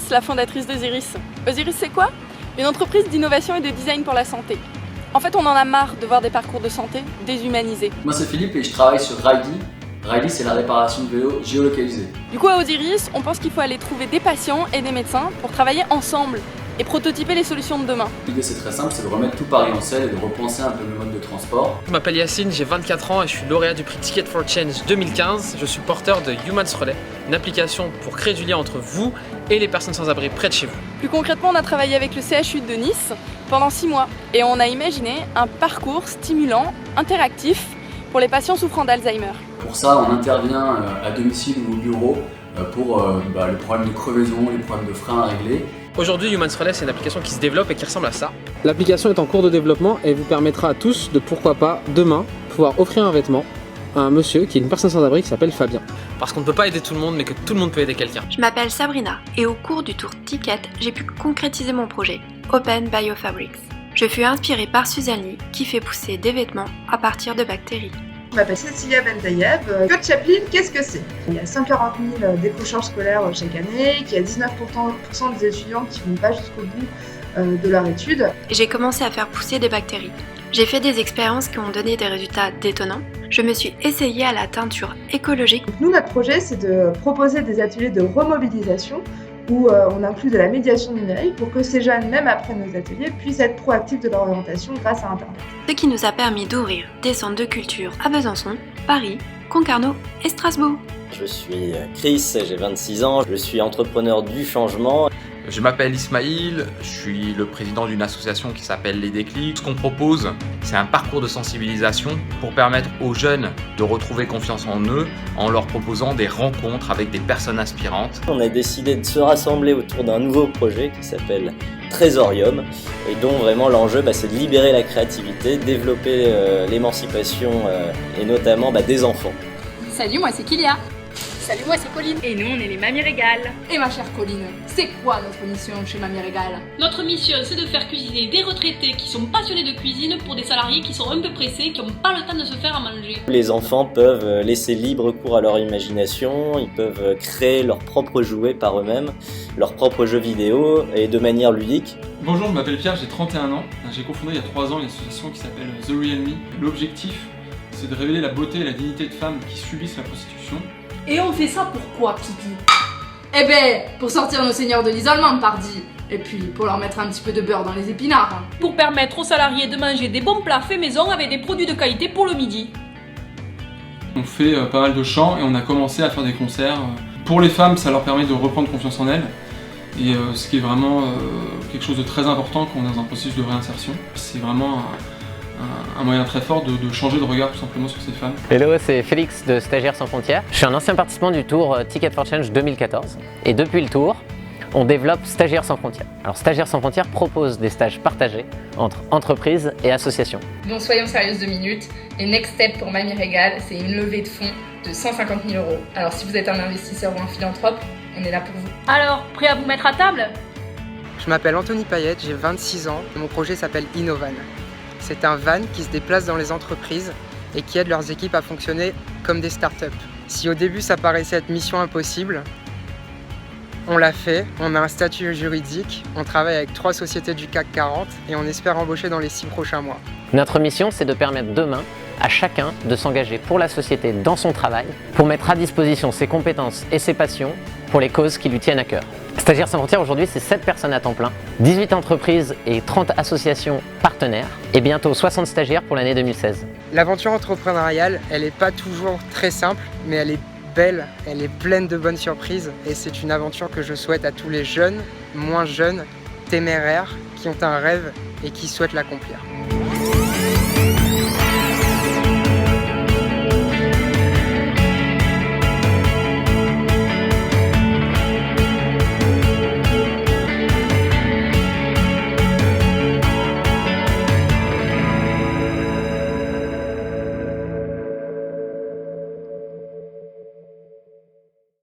Nice, la fondatrice d'Osiris. Osiris, c'est quoi? Une entreprise d'innovation et de design pour la santé. En fait, on en a marre de voir des parcours de santé déshumanisés. Moi c'est Philippe et je travaille sur Riley. Riley, c'est la réparation de vélos géolocalisés. Du coup, à Osiris, on pense qu'il faut aller trouver des patients et des médecins pour travailler ensemble et prototyper les solutions de demain. L'idée c'est très simple, c'est de remettre tout Paris en selle et de repenser un peu le mode de transport. Je m'appelle Yacine, j'ai 24 ans et je suis lauréat du prix Ticket for Change 2015. Je suis porteur de Humans Relay, une application pour créer du lien entre vous et les personnes sans abri près de chez vous. Plus concrètement, on a travaillé avec le CHU de Nice pendant 6 mois et on a imaginé un parcours stimulant, interactif pour les patients souffrant d'Alzheimer. Pour ça, on intervient à domicile ou au bureau pour les problèmes de crevaison, les problèmes de frein à régler. Aujourd'hui, Humans Relay, c'est une application qui se développe et qui ressemble à ça. L'application est en cours de développement et vous permettra à tous de, pourquoi pas, demain, pouvoir offrir un vêtement à un monsieur qui est une personne sans abri qui s'appelle Fabien. Parce qu'on ne peut pas aider tout le monde, mais que tout le monde peut aider quelqu'un. Je m'appelle Sabrina et au cours du tour Ticket, j'ai pu concrétiser mon projet, Open Biofabrics. Je fus inspirée par Suzanne Lee qui fait pousser des vêtements à partir de bactéries. Je m'appelle Cécilia Bentaïeb. Code Chaplin, qu'est-ce que c'est? Il y a 140 000 décrocheurs scolaires chaque année, qu'il y a 19% des étudiants qui ne vont pas jusqu'au bout de leur étude. J'ai commencé à faire pousser des bactéries. J'ai fait des expériences qui ont donné des résultats détonnants. Je me suis essayée à la teinture écologique. Donc nous, notre projet, c'est de proposer des ateliers de remobilisation où on inclut de la médiation numérique pour que ces jeunes, même après nos ateliers, puissent être proactifs de leur orientation grâce à Internet. Ce qui nous a permis d'ouvrir des centres de culture à Besançon, Paris, Concarneau et Strasbourg. Je suis Chris, j'ai 26 ans, je suis entrepreneur du changement. Je m'appelle Ismaïl, je suis le président d'une association qui s'appelle Les Déclics. Ce qu'on propose, c'est un parcours de sensibilisation pour permettre aux jeunes de retrouver confiance en eux en leur proposant des rencontres avec des personnes inspirantes. On a décidé de se rassembler autour d'un nouveau projet qui s'appelle Trésorium et dont vraiment l'enjeu c'est de libérer la créativité, développer l'émancipation et notamment des enfants. Salut, moi c'est Kylia. Salut, moi c'est Colline. Et nous on est les Mamies Régales. Et ma chère Colline, c'est quoi notre mission chez Mamies Régales? Notre mission c'est de faire cuisiner des retraités qui sont passionnés de cuisine pour des salariés qui sont un peu pressés, qui n'ont pas le temps de se faire à manger. Les enfants peuvent laisser libre cours à leur imagination, ils peuvent créer leurs propres jouets par eux-mêmes, leurs propres jeux vidéo et de manière ludique. Bonjour, je m'appelle Pierre, j'ai 31 ans. J'ai cofondé il y a 3 ans une association qui s'appelle The Real Me. L'objectif, c'est de révéler la beauté et la dignité de femmes qui subissent la prostitution. Et on fait ça pourquoi, Kiki? Eh ben, pour sortir nos seigneurs de l'isolement, pardi. Et puis, pour leur mettre un petit peu de beurre dans les épinards. Pour permettre aux salariés de manger des bons plats faits maison avec des produits de qualité pour le midi. On fait pas mal de chants et on a commencé à faire des concerts. Pour les femmes, ça leur permet de reprendre confiance en elles. Et ce qui est vraiment quelque chose de très important quand on est dans un processus de réinsertion. C'est vraiment un moyen très fort de changer de regard tout simplement sur ces femmes. Hello, c'est Félix de Stagiaires sans frontières. Je suis un ancien participant du tour Ticket for Change 2014 et depuis le tour, on développe Stagiaires sans frontières. Alors Stagiaires sans frontières propose des stages partagés entre entreprises et associations. Bon, soyons sérieuses 2 minutes. Et next step pour Mamies Régales, c'est une levée de fonds de 150 000 €. Alors si vous êtes un investisseur ou un philanthrope, on est là pour vous. Alors, prêt à vous mettre à table? Je m'appelle Anthony Payette, j'ai 26 ans et mon projet s'appelle Innovan. C'est un van qui se déplace dans les entreprises et qui aide leurs équipes à fonctionner comme des startups. Si au début ça paraissait être mission impossible, on l'a fait, on a un statut juridique, on travaille avec 3 sociétés du CAC 40 et on espère embaucher dans les 6 prochains mois. Notre mission, c'est de permettre demain à chacun de s'engager pour la société dans son travail, pour mettre à disposition ses compétences et ses passions pour les causes qui lui tiennent à cœur. Stagiaires sans frontières, aujourd'hui, c'est 7 personnes à temps plein, 18 entreprises et 30 associations partenaires et bientôt 60 stagiaires pour l'année 2016. L'aventure entrepreneuriale, elle n'est pas toujours très simple, mais elle est belle, elle est pleine de bonnes surprises et c'est une aventure que je souhaite à tous les jeunes, moins jeunes, téméraires, qui ont un rêve et qui souhaitent l'accomplir.